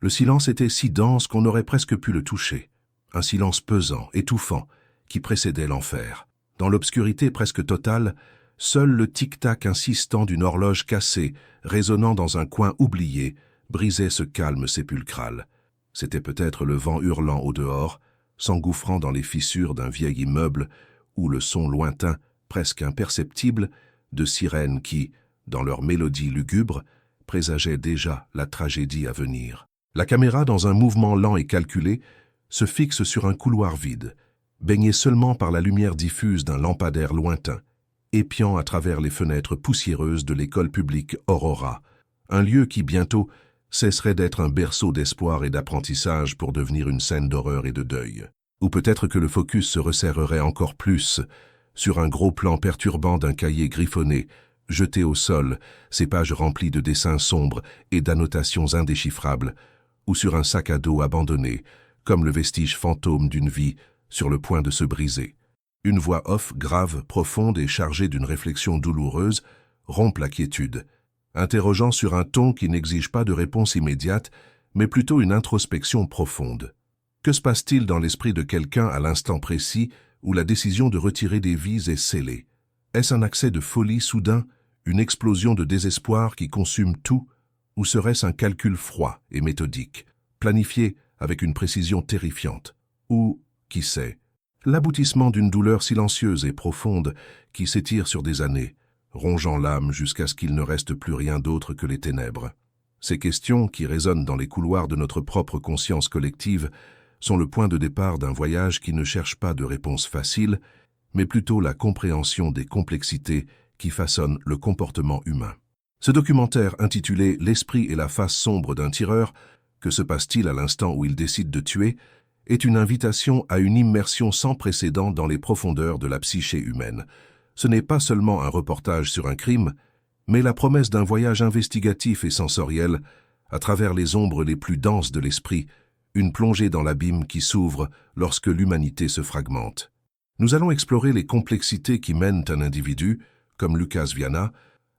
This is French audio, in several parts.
Le silence était si dense qu'on aurait presque pu le toucher. Un silence pesant, étouffant, qui précédait l'enfer. Dans l'obscurité presque totale, seul le tic-tac insistant d'une horloge cassée, résonnant dans un coin oublié, brisait ce calme sépulcral. C'était peut-être le vent hurlant au-dehors, s'engouffrant dans les fissures d'un vieil immeuble, ou le son lointain, presque imperceptible, de sirènes qui, dans leur mélodie lugubre, présageaient déjà la tragédie à venir. La caméra, dans un mouvement lent et calculé, se fixe sur un couloir vide, baigné seulement par la lumière diffuse d'un lampadaire lointain, épiant à travers les fenêtres poussiéreuses de l'école publique Aurora, un lieu qui bientôt cesserait d'être un berceau d'espoir et d'apprentissage pour devenir une scène d'horreur et de deuil. Ou peut-être que le focus se resserrerait encore plus sur un gros plan perturbant d'un cahier griffonné, jeté au sol, ses pages remplies de dessins sombres et d'annotations indéchiffrables, ou sur un sac à dos abandonné, comme le vestige fantôme d'une vie sur le point de se briser. Une voix off, grave, profonde et chargée d'une réflexion douloureuse, rompt la quiétude, interrogeant sur un ton qui n'exige pas de réponse immédiate, mais plutôt une introspection profonde. Que se passe-t-il dans l'esprit de quelqu'un à l'instant précis où la décision de retirer des vies est scellée? Est-ce un accès de folie soudain, une explosion de désespoir qui consume tout, ou serait-ce un calcul froid et méthodique, planifié avec une précision terrifiante? Ou, qui sait, l'aboutissement d'une douleur silencieuse et profonde qui s'étire sur des années, rongeant l'âme jusqu'à ce qu'il ne reste plus rien d'autre que les ténèbres. Ces questions, qui résonnent dans les couloirs de notre propre conscience collective, sont le point de départ d'un voyage qui ne cherche pas de réponse facile, mais plutôt la compréhension des complexités qui façonnent le comportement humain. Ce documentaire intitulé « L'esprit et la face sombre d'un tireur », que se passe-t-il à l'instant où il décide de tuer, est une invitation à une immersion sans précédent dans les profondeurs de la psyché humaine. Ce n'est pas seulement un reportage sur un crime, mais la promesse d'un voyage investigatif et sensoriel à travers les ombres les plus denses de l'esprit, une plongée dans l'abîme qui s'ouvre lorsque l'humanité se fragmente. Nous allons explorer les complexités qui mènent un individu, comme Lucas Viana,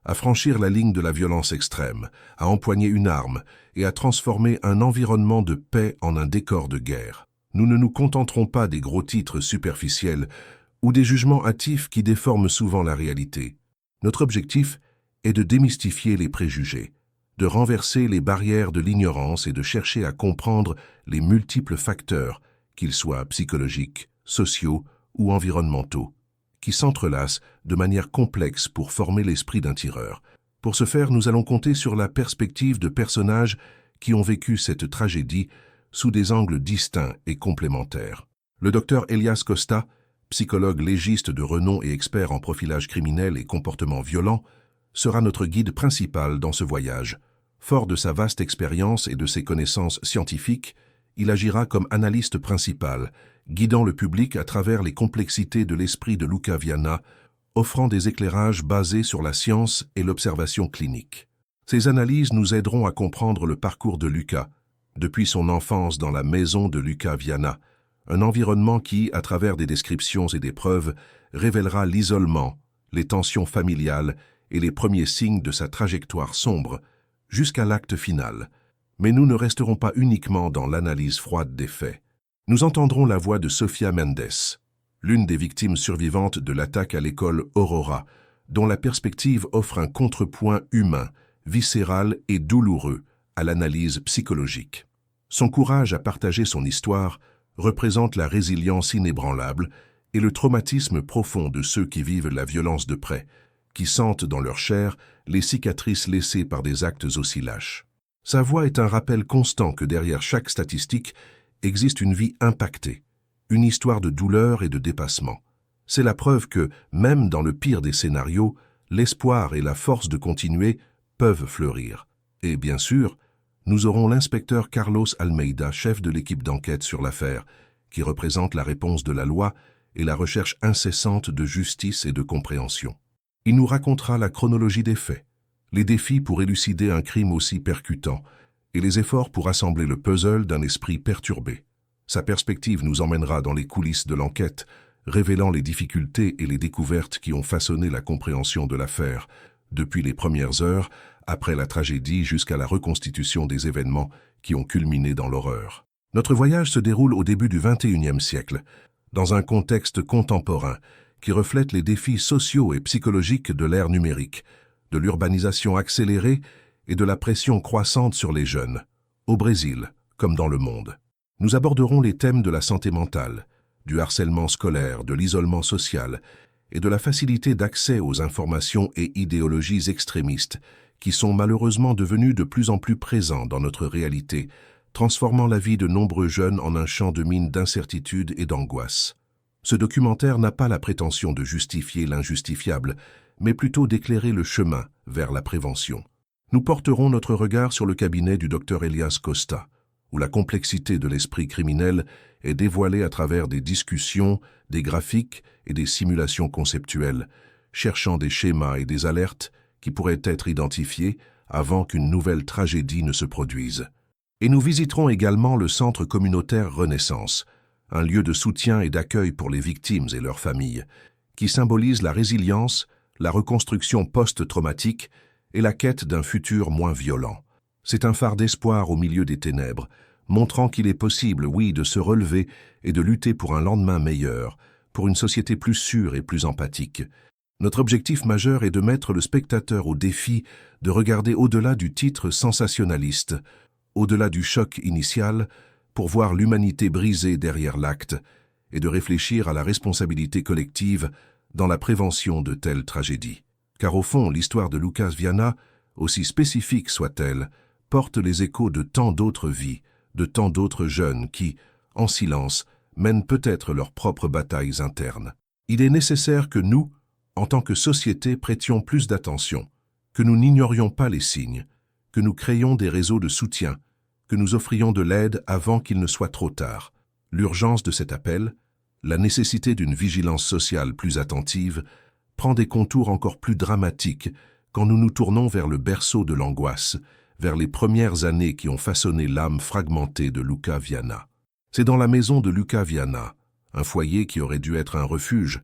à franchir la ligne de la violence extrême, à empoigner une arme et à transformer un environnement de paix en un décor de guerre. Nous ne nous contenterons pas des gros titres superficiels ou des jugements hâtifs qui déforment souvent la réalité. Notre objectif est de démystifier les préjugés, de renverser les barrières de l'ignorance et de chercher à comprendre les multiples facteurs, qu'ils soient psychologiques, sociaux ou environnementaux, qui s'entrelacent de manière complexe pour former l'esprit d'un tireur. Pour ce faire, nous allons compter sur la perspective de personnages qui ont vécu cette tragédie sous des angles distincts et complémentaires. Le docteur Elias Costa, psychologue légiste de renom et expert en profilage criminel et comportement violent, sera notre guide principal dans ce voyage. Fort de sa vaste expérience et de ses connaissances scientifiques, il agira comme analyste principal, guidant le public à travers les complexités de l'esprit de Lucas Viana, offrant des éclairages basés sur la science et l'observation clinique. Ces analyses nous aideront à comprendre le parcours de Lucas, depuis son enfance dans la maison de Lucas Viana, un environnement qui, à travers des descriptions et des preuves, révélera l'isolement, les tensions familiales et les premiers signes de sa trajectoire sombre, jusqu'à l'acte final. Mais nous ne resterons pas uniquement dans l'analyse froide des faits. Nous entendrons la voix de Sofia Mendes, l'une des victimes survivantes de l'attaque à l'école Aurora, dont la perspective offre un contrepoint humain, viscéral et douloureux à l'analyse psychologique. Son courage à partager son histoire représente la résilience inébranlable et le traumatisme profond de ceux qui vivent la violence de près, qui sentent dans leur chair les cicatrices laissées par des actes aussi lâches. Sa voix est un rappel constant que derrière chaque statistique existe une vie impactée, une histoire de douleur et de dépassement. C'est la preuve que, même dans le pire des scénarios, l'espoir et la force de continuer peuvent fleurir. Et bien sûr, nous aurons l'inspecteur Carlos Almeida, chef de l'équipe d'enquête sur l'affaire, qui représente la réponse de la loi et la recherche incessante de justice et de compréhension. Il nous racontera la chronologie des faits, les défis pour élucider un crime aussi percutant et les efforts pour assembler le puzzle d'un esprit perturbé. Sa perspective nous emmènera dans les coulisses de l'enquête, révélant les difficultés et les découvertes qui ont façonné la compréhension de l'affaire, depuis les premières heures, après la tragédie jusqu'à la reconstitution des événements qui ont culminé dans l'horreur. Notre voyage se déroule au début du XXIe siècle, dans un contexte contemporain qui reflète les défis sociaux et psychologiques de l'ère numérique, de l'urbanisation accélérée et de la pression croissante sur les jeunes, au Brésil comme dans le monde. Nous aborderons les thèmes de la santé mentale, du harcèlement scolaire, de l'isolement social et de la facilité d'accès aux informations et idéologies extrémistes qui sont malheureusement devenus de plus en plus présents dans notre réalité, transformant la vie de nombreux jeunes en un champ de mine d'incertitude et d'angoisse. Ce documentaire n'a pas la prétention de justifier l'injustifiable, mais plutôt d'éclairer le chemin vers la prévention. Nous porterons notre regard sur le cabinet du Dr Elias Costa, où la complexité de l'esprit criminel est dévoilée à travers des discussions, des graphiques et des simulations conceptuelles, cherchant des schémas et des alertes qui pourraient être identifiés avant qu'une nouvelle tragédie ne se produise. Et nous visiterons également le Centre communautaire Renaissance, un lieu de soutien et d'accueil pour les victimes et leurs familles, qui symbolise la résilience, la reconstruction post-traumatique et la quête d'un futur moins violent. C'est un phare d'espoir au milieu des ténèbres, montrant qu'il est possible, oui, de se relever et de lutter pour un lendemain meilleur, pour une société plus sûre et plus empathique. Notre objectif majeur est de mettre le spectateur au défi de regarder au-delà du titre sensationnaliste, au-delà du choc initial, pour voir l'humanité brisée derrière l'acte et de réfléchir à la responsabilité collective dans la prévention de telles tragédies. Car au fond, l'histoire de Lucas Viana, aussi spécifique soit-elle, porte les échos de tant d'autres vies, de tant d'autres jeunes qui, en silence, mènent peut-être leurs propres batailles internes. Il est nécessaire que nous, en tant que société, prêtions plus d'attention, que nous n'ignorions pas les signes, que nous créions des réseaux de soutien, que nous offrions de l'aide avant qu'il ne soit trop tard. L'urgence de cet appel, la nécessité d'une vigilance sociale plus attentive, prend des contours encore plus dramatiques quand nous nous tournons vers le berceau de l'angoisse, vers les premières années qui ont façonné l'âme fragmentée de Lucas Viana. C'est dans la maison de Lucas Viana, un foyer qui aurait dû être un refuge,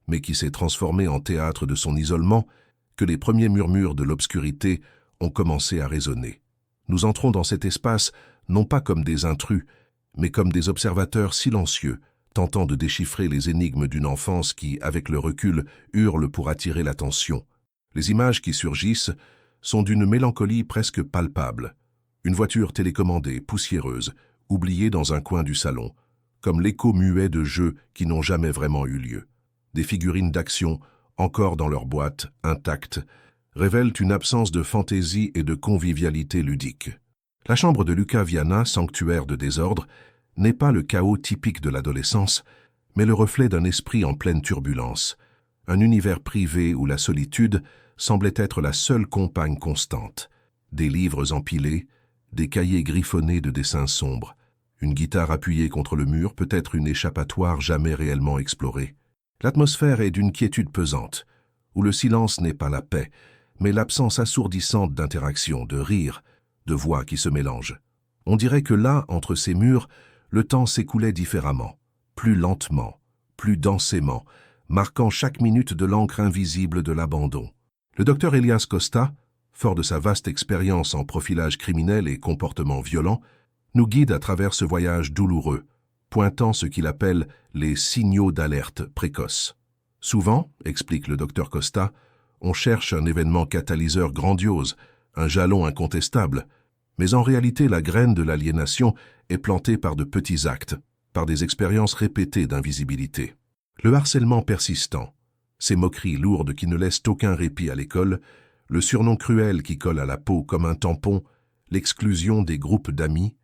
mais qui s'est transformé en théâtre de son isolement, que les premiers murmures de l'obscurité ont commencé à résonner. Nous entrons dans cet espace non pas comme des intrus, mais comme des observateurs silencieux, tentant de déchiffrer les énigmes d'une enfance qui, avec le recul, hurle pour attirer l'attention. Les images qui surgissent sont d'une mélancolie presque palpable. Une voiture télécommandée, poussiéreuse, oubliée dans un coin du salon, comme l'écho muet de jeux qui n'ont jamais vraiment eu lieu. Des figurines d'action, encore dans leur boîte, intactes, révèlent une absence de fantaisie et de convivialité ludique. La chambre de Lucas Viana, sanctuaire de désordre, n'est pas le chaos typique de l'adolescence, mais le reflet d'un esprit en pleine turbulence, un univers privé où la solitude semblait être la seule compagne constante. Des livres empilés, des cahiers griffonnés de dessins sombres, une guitare appuyée contre le mur, peut-être une échappatoire jamais réellement explorée. L'atmosphère est d'une quiétude pesante, où le silence n'est pas la paix, mais l'absence assourdissante d'interaction, de rire, de voix qui se mélangent. On dirait que là, entre ces murs, le temps s'écoulait différemment, plus lentement, plus densément, marquant chaque minute de l'encre invisible de l'abandon. Le docteur Elias Costa, fort de sa vaste expérience en profilage criminel et comportement violent, nous guide à travers ce voyage douloureux, pointant ce qu'il appelle les signaux d'alerte précoces. Souvent, explique le docteur Costa, on cherche un événement catalyseur grandiose, un jalon incontestable, mais en réalité la graine de l'aliénation est plantée par de petits actes, par des expériences répétées d'invisibilité. Le harcèlement persistant, ces moqueries lourdes qui ne laissent aucun répit à l'école, le surnom cruel qui colle à la peau comme un tampon, l'exclusion des groupes d'amis,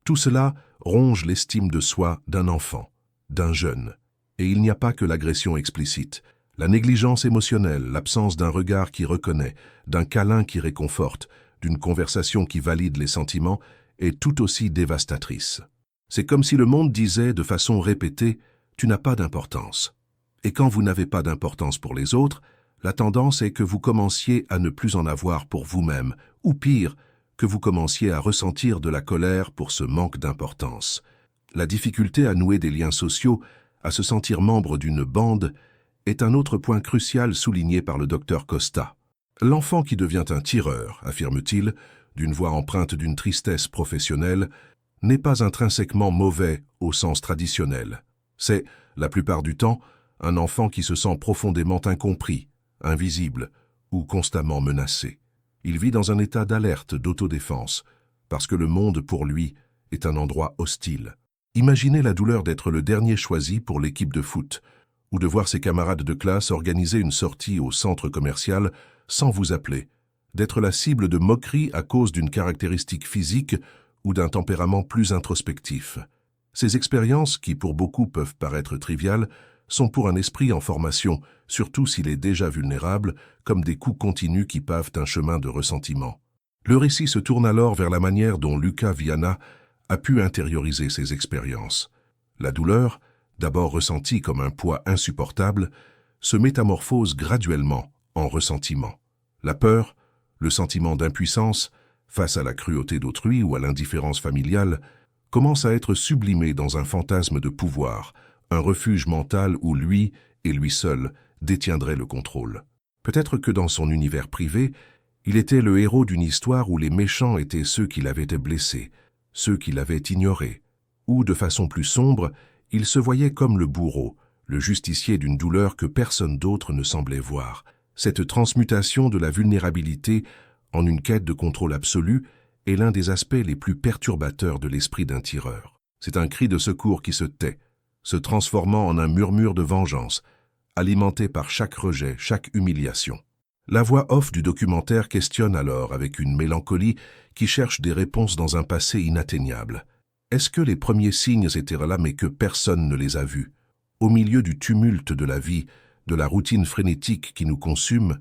tout cela ronge l'estime de soi d'un enfant, d'un jeune. Et il n'y a pas que l'agression explicite. La négligence émotionnelle, l'absence d'un regard qui reconnaît, d'un câlin qui réconforte, d'une conversation qui valide les sentiments, est tout aussi dévastatrice. C'est comme si le monde disait de façon répétée « tu n'as pas d'importance ». Et quand vous n'avez pas d'importance pour les autres, la tendance est que vous commenciez à ne plus en avoir pour vous-même, ou pire, que vous commenciez à ressentir de la colère pour ce manque d'importance. La difficulté à nouer des liens sociaux, à se sentir membre d'une bande, est un autre point crucial souligné par le docteur Costa. L'enfant qui devient un tireur, affirme-t-il, d'une voix empreinte d'une tristesse professionnelle, n'est pas intrinsèquement mauvais au sens traditionnel. C'est, la plupart du temps, un enfant qui se sent profondément incompris, invisible ou constamment menacé. Il vit dans un état d'alerte, d'autodéfense, parce que le monde, pour lui, est un endroit hostile. Imaginez la douleur d'être le dernier choisi pour l'équipe de foot, ou de voir ses camarades de classe organiser une sortie au centre commercial sans vous appeler, d'être la cible de moqueries à cause d'une caractéristique physique ou d'un tempérament plus introspectif. Ces expériences, qui pour beaucoup peuvent paraître triviales, sont pour un esprit en formation, surtout s'il est déjà vulnérable, comme des coups continus qui pavent un chemin de ressentiment. Le récit se tourne alors vers la manière dont Luca Viana a pu intérioriser ces expériences. La douleur, d'abord ressentie comme un poids insupportable, se métamorphose graduellement en ressentiment. La peur, le sentiment d'impuissance, face à la cruauté d'autrui ou à l'indifférence familiale, commence à être sublimé dans un fantasme de pouvoir, un refuge mental où lui, et lui seul, détiendrait le contrôle. Peut-être que dans son univers privé, il était le héros d'une histoire où les méchants étaient ceux qui l'avaient blessé, ceux qui l'avaient ignoré, ou, de façon plus sombre, il se voyait comme le bourreau, le justicier d'une douleur que personne d'autre ne semblait voir. Cette transmutation de la vulnérabilité en une quête de contrôle absolu est l'un des aspects les plus perturbateurs de l'esprit d'un tireur. C'est un cri de secours qui se tait, se transformant en un murmure de vengeance, alimenté par chaque rejet, chaque humiliation. La voix off du documentaire questionne alors avec une mélancolie qui cherche des réponses dans un passé inatteignable. Est-ce que les premiers signes étaient là mais que personne ne les a vus? Au milieu du tumulte de la vie, de la routine frénétique qui nous consume,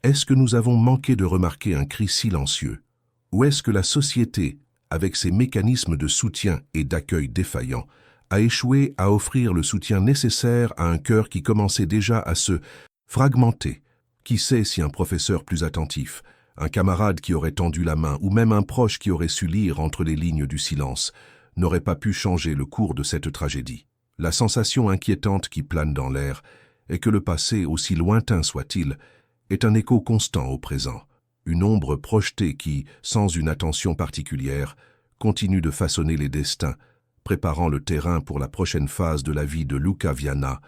est-ce que nous avons manqué de remarquer un cri silencieux? Ou est-ce que la société, avec ses mécanismes de soutien et d'accueil défaillants, a échoué à offrir le soutien nécessaire à un cœur qui commençait déjà à se fragmenter? Qui sait si un professeur plus attentif, un camarade qui aurait tendu la main ou même un proche qui aurait su lire entre les lignes du silence n'aurait pas pu changer le cours de cette tragédie? La sensation inquiétante qui plane dans l'air est que le passé, aussi lointain soit-il, est un écho constant au présent, une ombre projetée qui, sans une attention particulière, continue de façonner les destins, préparant le terrain pour la prochaine phase de la vie de Luca Viana,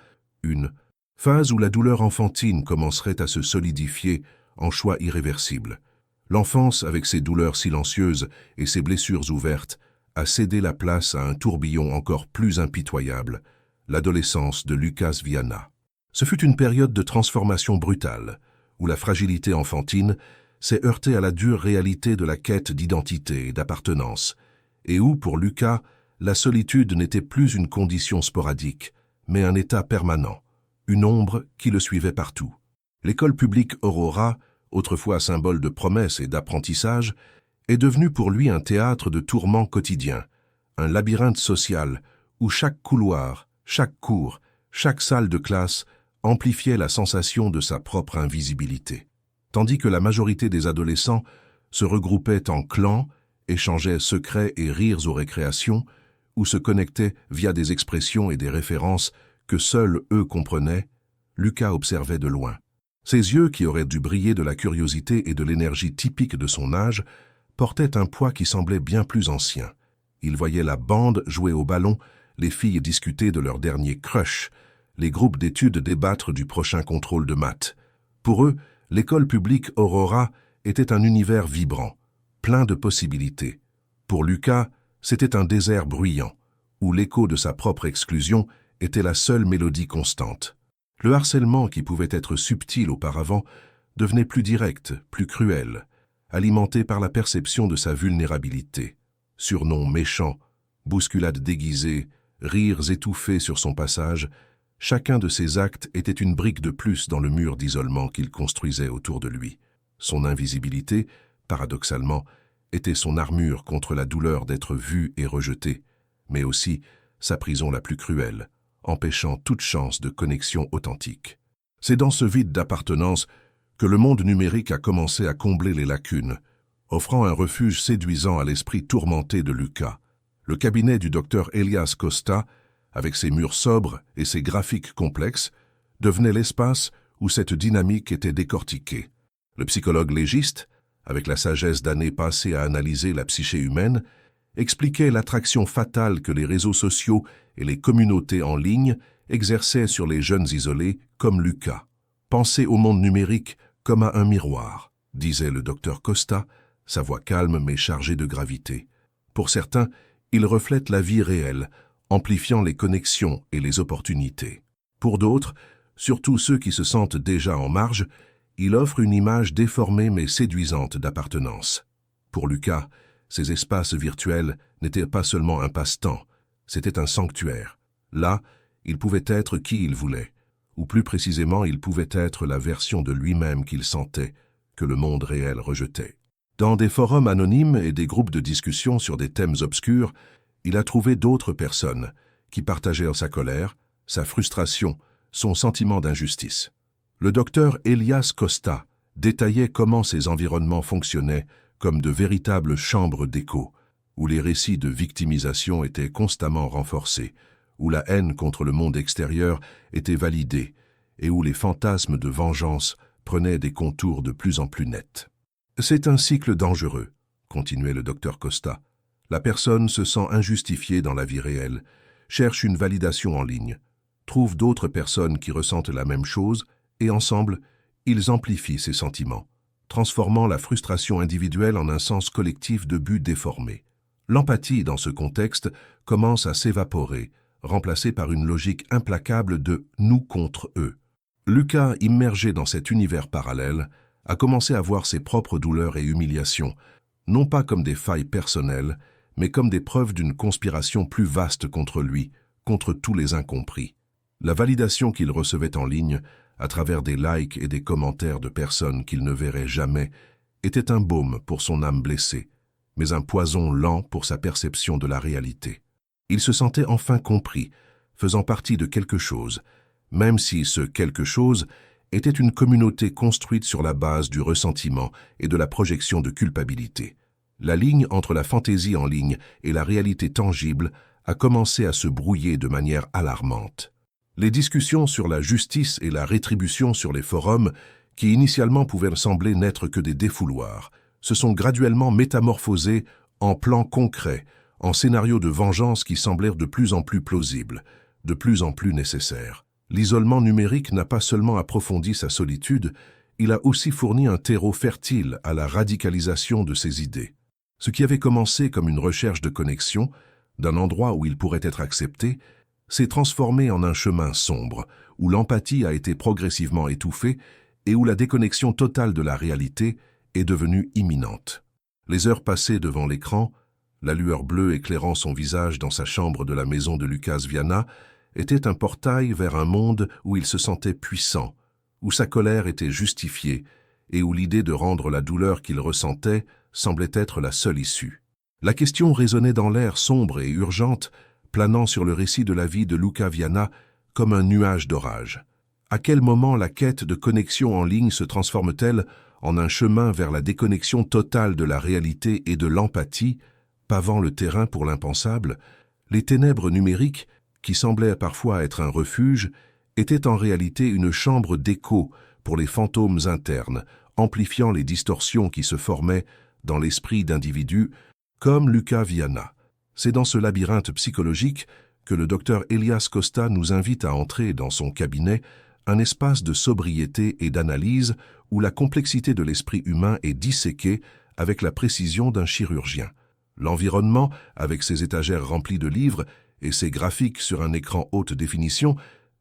une phase où la douleur enfantine commencerait à se solidifier en choix irréversible. L'enfance, avec ses douleurs silencieuses et ses blessures ouvertes, a cédé la place à un tourbillon encore plus impitoyable, l'adolescence de Lucas Viana. Ce fut une période de transformation brutale, où la fragilité enfantine s'est heurtée à la dure réalité de la quête d'identité et d'appartenance, et où, pour Lucas, la solitude n'était plus une condition sporadique, mais un état permanent, une ombre qui le suivait partout. L'école publique Aurora, autrefois symbole de promesse et d'apprentissage, est devenue pour lui un théâtre de tourments quotidiens, un labyrinthe social où chaque couloir, chaque cours, chaque salle de classe amplifiait la sensation de sa propre invisibilité. Tandis que la majorité des adolescents se regroupaient en clans, échangeaient secrets et rires aux récréations, ou se connectaient via des expressions et des références que seuls eux comprenaient, Lucas observait de loin. Ses yeux, qui auraient dû briller de la curiosité et de l'énergie typique de son âge, portaient un poids qui semblait bien plus ancien. Il voyait la bande jouer au ballon, les filles discuter de leur dernier crush, les groupes d'études débattre du prochain contrôle de maths. Pour eux, l'école publique Aurora était un univers vibrant, plein de possibilités. Pour Lucas, c'était un désert bruyant, où l'écho de sa propre exclusion était la seule mélodie constante. Le harcèlement qui pouvait être subtil auparavant devenait plus direct, plus cruel, alimenté par la perception de sa vulnérabilité. Surnoms méchants, bousculades déguisées, rires étouffés sur son passage, chacun de ces actes était une brique de plus dans le mur d'isolement qu'il construisait autour de lui. Son invisibilité, paradoxalement, était son armure contre la douleur d'être vu et rejeté, mais aussi sa prison la plus cruelle, empêchant toute chance de connexion authentique. C'est dans ce vide d'appartenance que le monde numérique a commencé à combler les lacunes, offrant un refuge séduisant à l'esprit tourmenté de Lucas. Le cabinet du docteur Elias Costa, avec ses murs sobres et ses graphiques complexes, devenait l'espace où cette dynamique était décortiquée. Le psychologue légiste, avec la sagesse d'années passées à analyser la psyché humaine, expliquait l'attraction fatale que les réseaux sociaux et les communautés en ligne exerçaient sur les jeunes isolés comme Lucas. Pensez au monde numérique comme à un miroir, disait le docteur Costa, sa voix calme mais chargée de gravité. Pour certains, il reflète la vie réelle, amplifiant les connexions et les opportunités. Pour d'autres, surtout ceux qui se sentent déjà en marge, il offre une image déformée mais séduisante d'appartenance. Pour Lucas, ces espaces virtuels n'étaient pas seulement un passe-temps, c'était un sanctuaire. Là, il pouvait être qui il voulait, ou plus précisément, il pouvait être la version de lui-même qu'il sentait, que le monde réel rejetait. Dans des forums anonymes et des groupes de discussion sur des thèmes obscurs, il a trouvé d'autres personnes qui partageaient sa colère, sa frustration, son sentiment d'injustice. Le docteur Elias Costa détaillait comment ces environnements fonctionnaient comme de véritables chambres d'écho, où les récits de victimisation étaient constamment renforcés, où la haine contre le monde extérieur était validée et où les fantasmes de vengeance prenaient des contours de plus en plus nets. C'est un cycle dangereux, continuait le docteur Costa. La personne se sent injustifiée dans la vie réelle, cherche une validation en ligne, trouve d'autres personnes qui ressentent la même chose et ensemble, ils amplifient ces sentiments, transformant la frustration individuelle en un sens collectif de but déformé. L'empathie, dans ce contexte, commence à s'évaporer, remplacée par une logique implacable de « nous contre eux ». Lucas, immergé dans cet univers parallèle, a commencé à voir ses propres douleurs et humiliations, non pas comme des failles personnelles, mais comme des preuves d'une conspiration plus vaste contre lui, contre tous les incompris. La validation qu'il recevait en ligne, à travers des likes et des commentaires de personnes qu'il ne verrait jamais, était un baume pour son âme blessée, mais un poison lent pour sa perception de la réalité. Il se sentait enfin compris, faisant partie de quelque chose, même si ce quelque chose était une communauté construite sur la base du ressentiment et de la projection de culpabilité. La ligne entre la fantaisie en ligne et la réalité tangible a commencé à se brouiller de manière alarmante. Les discussions sur la justice et la rétribution sur les forums, qui initialement pouvaient sembler n'être que des défouloirs, se sont graduellement métamorphosées en plans concrets, en scénarios de vengeance qui semblèrent de plus en plus plausibles, de plus en plus nécessaires. L'isolement numérique n'a pas seulement approfondi sa solitude, il a aussi fourni un terreau fertile à la radicalisation de ses idées. Ce qui avait commencé comme une recherche de connexion, d'un endroit où il pourrait être accepté, s'est transformé en un chemin sombre, où l'empathie a été progressivement étouffée et où la déconnexion totale de la réalité est devenue imminente. Les heures passées devant l'écran, la lueur bleue éclairant son visage dans sa chambre de la maison de Lucas Viana, était un portail vers un monde où il se sentait puissant, où sa colère était justifiée et où l'idée de rendre la douleur qu'il ressentait semblait être la seule issue. La question résonnait dans l'air sombre et urgente, planant sur le récit de la vie de Lucas Viana comme un nuage d'orage. À quel moment la quête de connexion en ligne se transforme-t-elle en un chemin vers la déconnexion totale de la réalité et de l'empathie, pavant le terrain pour l'impensable? Les ténèbres numériques, qui semblaient parfois être un refuge, étaient en réalité une chambre d'écho pour les fantômes internes, amplifiant les distorsions qui se formaient dans l'esprit d'individus comme Lucas Viana. C'est dans ce labyrinthe psychologique que le docteur Elias Costa nous invite à entrer dans son cabinet, un espace de sobriété et d'analyse où la complexité de l'esprit humain est disséquée avec la précision d'un chirurgien. L'environnement, avec ses étagères remplies de livres et ses graphiques sur un écran haute définition,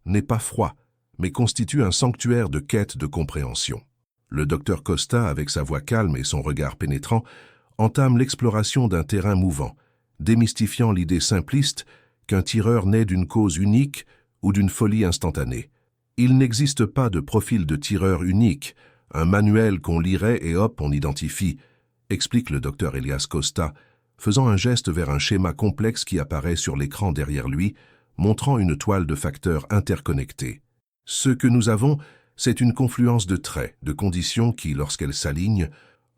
n'est pas froid, mais constitue un sanctuaire de quête de compréhension. Le docteur Costa, avec sa voix calme et son regard pénétrant, entame l'exploration d'un terrain mouvant, démystifiant l'idée simpliste qu'un tireur naît d'une cause unique ou d'une folie instantanée. Il n'existe pas de profil de tireur unique, un manuel qu'on lirait et hop, on identifie, explique le docteur Elias Costa, faisant un geste vers un schéma complexe qui apparaît sur l'écran derrière lui, montrant une toile de facteurs interconnectés. Ce que nous avons, c'est une confluence de traits, de conditions qui, lorsqu'elles s'alignent,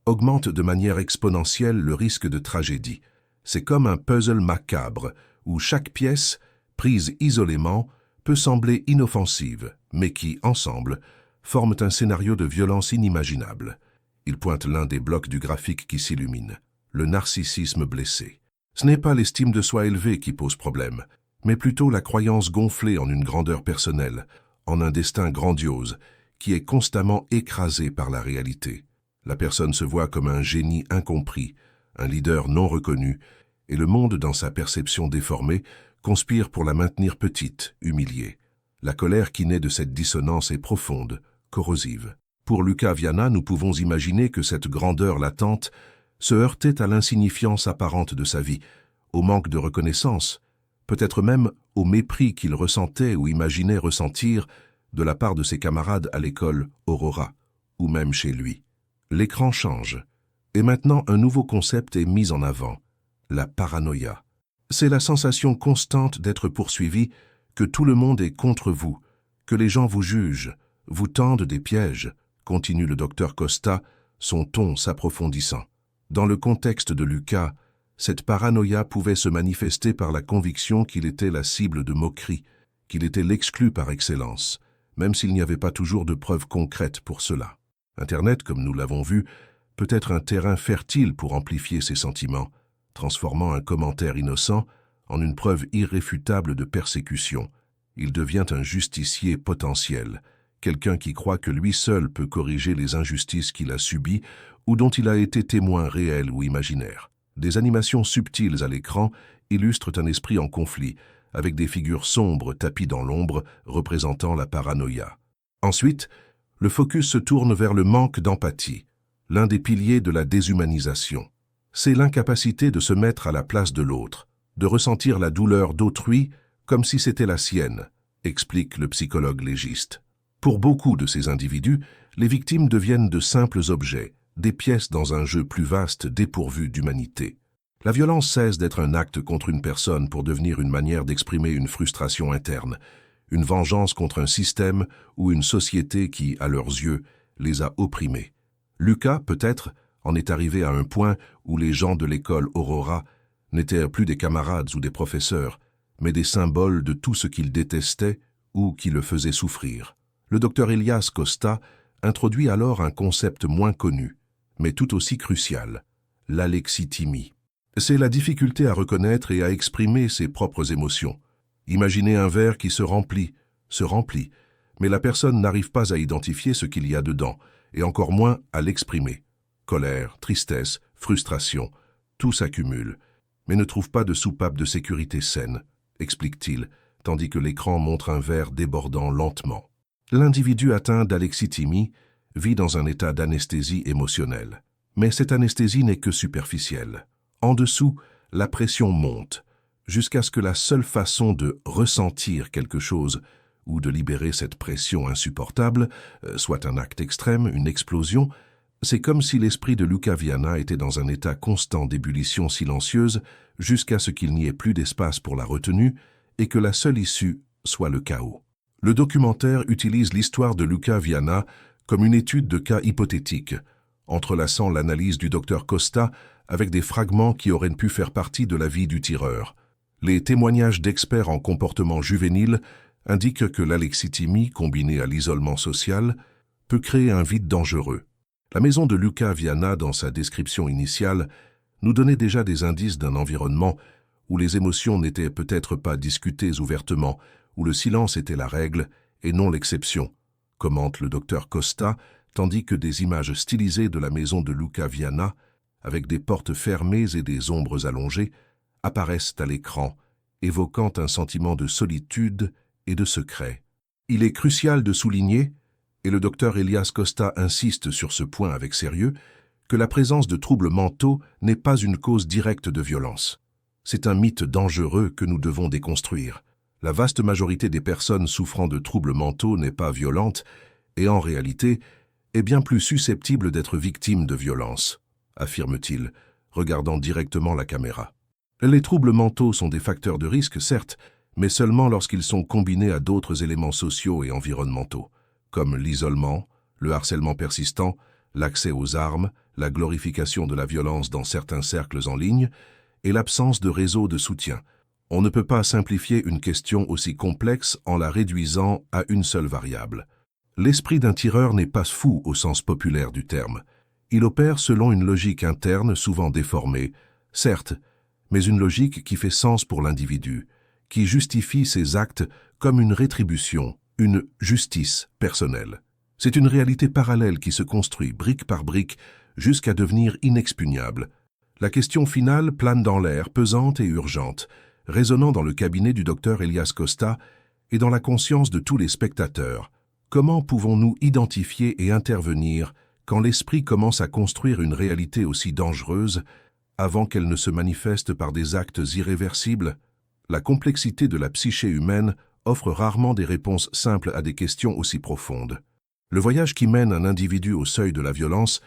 augmentent de manière exponentielle le risque de tragédie. C'est comme un puzzle macabre, où chaque pièce, prise isolément, peut sembler inoffensive, mais qui, ensemble, forment un scénario de violence inimaginable. Il pointe l'un des blocs du graphique qui s'illumine. Le narcissisme blessé. Ce n'est pas l'estime de soi élevée qui pose problème, mais plutôt la croyance gonflée en une grandeur personnelle, en un destin grandiose, qui est constamment écrasé par la réalité. La personne se voit comme un génie incompris, un leader non reconnu, et le monde, dans sa perception déformée, conspire pour la maintenir petite, humiliée. La colère qui naît de cette dissonance est profonde, corrosive. Pour Luca Viana, nous pouvons imaginer que cette grandeur latente se heurtait à l'insignifiance apparente de sa vie, au manque de reconnaissance, peut-être même au mépris qu'il ressentait ou imaginait ressentir de la part de ses camarades à l'école Aurora, ou même chez lui. L'écran change, et maintenant un nouveau concept est mis en avant, la paranoïa. C'est la sensation constante d'être poursuivi, que tout le monde est contre vous, que les gens vous jugent, vous tendent des pièges, continue le docteur Costa, son ton s'approfondissant. Dans le contexte de Luca, cette paranoïa pouvait se manifester par la conviction qu'il était la cible de moqueries, qu'il était l'exclu par excellence, même s'il n'y avait pas toujours de preuves concrètes pour cela. Internet, comme nous l'avons vu, peut être un terrain fertile pour amplifier ces sentiments, transformant un commentaire innocent en une preuve irréfutable de persécution. Il devient un justicier potentiel, quelqu'un qui croit que lui seul peut corriger les injustices qu'il a subies ou dont il a été témoin réel ou imaginaire. Des animations subtiles à l'écran illustrent un esprit en conflit, avec des figures sombres tapies dans l'ombre représentant la paranoïa. Ensuite, le focus se tourne vers le manque d'empathie, l'un des piliers de la déshumanisation. C'est l'incapacité de se mettre à la place de l'autre, de ressentir la douleur d'autrui comme si c'était la sienne, explique le psychologue légiste. Pour beaucoup de ces individus, les victimes deviennent de simples objets, des pièces dans un jeu plus vaste dépourvu d'humanité. La violence cesse d'être un acte contre une personne pour devenir une manière d'exprimer une frustration interne, une vengeance contre un système ou une société qui, à leurs yeux, les a opprimés. Luca, peut-être, en est arrivé à un point où les gens de l'école Aurora n'étaient plus des camarades ou des professeurs, mais des symboles de tout ce qu'il détestait ou qui le faisait souffrir. Le docteur Elias Costa introduit alors un concept moins connu, mais tout aussi crucial, l'alexithymie. C'est la difficulté à reconnaître et à exprimer ses propres émotions. Imaginez un verre qui se remplit, mais la personne n'arrive pas à identifier ce qu'il y a dedans, et encore moins à l'exprimer. Colère, tristesse, frustration, tout s'accumule, mais ne trouve pas de soupape de sécurité saine, explique-t-il, tandis que l'écran montre un verre débordant lentement. L'individu atteint d'alexithymie vit dans un état d'anesthésie émotionnelle. Mais cette anesthésie n'est que superficielle. En dessous, la pression monte, jusqu'à ce que la seule façon de ressentir quelque chose ou de libérer cette pression insupportable, soit un acte extrême, une explosion, c'est comme si l'esprit de Luca Viana était dans un état constant d'ébullition silencieuse jusqu'à ce qu'il n'y ait plus d'espace pour la retenue et que la seule issue soit le chaos. Le documentaire utilise l'histoire de Luca Viana comme une étude de cas hypothétique, entrelaçant l'analyse du docteur Costa avec des fragments qui auraient pu faire partie de la vie du tireur. Les témoignages d'experts en comportement juvénile indiquent que l'alexithymie, combinée à l'isolement social, peut créer un vide dangereux. La maison de Luca Viana, dans sa description initiale, nous donnait déjà des indices d'un environnement où les émotions n'étaient peut-être pas discutées ouvertement, où le silence était la règle et non l'exception, commente le docteur Costa, tandis que des images stylisées de la maison de Luca Viana, avec des portes fermées et des ombres allongées, apparaissent à l'écran, évoquant un sentiment de solitude et de secret. Il est crucial de souligner, et le docteur Elias Costa insiste sur ce point avec sérieux, que la présence de troubles mentaux n'est pas une cause directe de violence. C'est un mythe dangereux que nous devons déconstruire. La vaste majorité des personnes souffrant de troubles mentaux n'est pas violente et, en réalité, est bien plus susceptible d'être victime de violence, affirme-t-il, regardant directement la caméra. Les troubles mentaux sont des facteurs de risque, certes, mais seulement lorsqu'ils sont combinés à d'autres éléments sociaux et environnementaux, comme l'isolement, le harcèlement persistant, l'accès aux armes, la glorification de la violence dans certains cercles en ligne et l'absence de réseau de soutien. On ne peut pas simplifier une question aussi complexe en la réduisant à une seule variable. L'esprit d'un tireur n'est pas fou au sens populaire du terme. Il opère selon une logique interne souvent déformée, certes, mais une logique qui fait sens pour l'individu, qui justifie ses actes comme une rétribution, une justice personnelle. C'est une réalité parallèle qui se construit brique par brique jusqu'à devenir inexpugnable. La question finale plane dans l'air, pesante et urgente, résonnant dans le cabinet du docteur Elias Costa et dans la conscience de tous les spectateurs. Comment pouvons-nous identifier et intervenir quand l'esprit commence à construire une réalité aussi dangereuse avant qu'elle ne se manifeste par des actes irréversibles? La complexité de la psyché humaine offre rarement des réponses simples à des questions aussi profondes. Le voyage qui mène un individu au seuil de la violence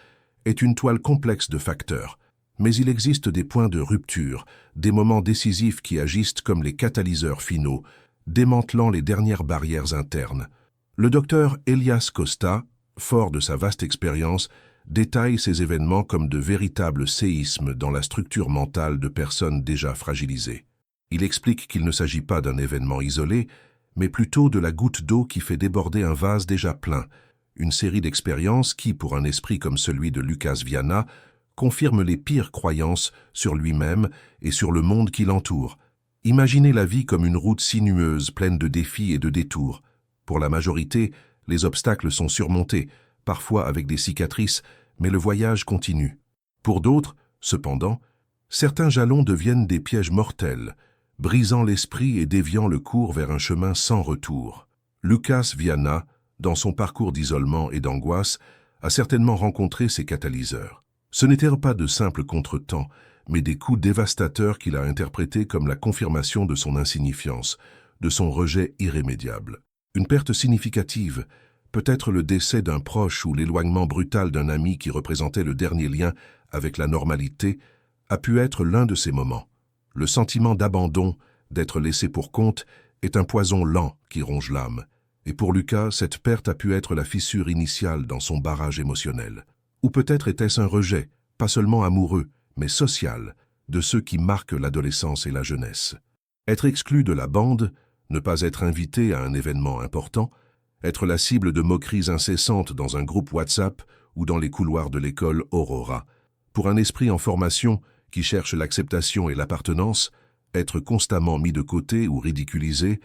est une toile complexe de facteurs, mais il existe des points de rupture, des moments décisifs qui agissent comme les catalyseurs finaux, démantelant les dernières barrières internes. Le docteur Elias Costa, fort de sa vaste expérience, détaille ces événements comme de véritables séismes dans la structure mentale de personnes déjà fragilisées. Il explique qu'il ne s'agit pas d'un événement isolé, mais plutôt de la goutte d'eau qui fait déborder un vase déjà plein, une série d'expériences qui, pour un esprit comme celui de Lucas Viana, confirme les pires croyances sur lui-même et sur le monde qui l'entoure. Imaginez la vie comme une route sinueuse, pleine de défis et de détours. Pour la majorité, les obstacles sont surmontés, parfois avec des cicatrices, mais le voyage continue. Pour d'autres, cependant, certains jalons deviennent des pièges mortels, brisant l'esprit et déviant le cours vers un chemin sans retour. Lucas Viana, dans son parcours d'isolement et d'angoisse, a certainement rencontré ces catalyseurs. Ce n'étaient pas de simples contretemps, mais des coups dévastateurs qu'il a interprétés comme la confirmation de son insignifiance, de son rejet irrémédiable. Une perte significative, peut-être le décès d'un proche ou l'éloignement brutal d'un ami qui représentait le dernier lien avec la normalité, a pu être l'un de ces moments. Le sentiment d'abandon, d'être laissé pour compte, est un poison lent qui ronge l'âme. Et pour Lucas, cette perte a pu être la fissure initiale dans son barrage émotionnel. Ou peut-être était-ce un rejet, pas seulement amoureux, mais social, de ceux qui marquent l'adolescence et la jeunesse. Être exclu de la bande, ne pas être invité à un événement important, être la cible de moqueries incessantes dans un groupe WhatsApp ou dans les couloirs de l'école Aurora. Pour un esprit en formation qui cherche l'acceptation et l'appartenance, être constamment mis de côté ou ridiculisé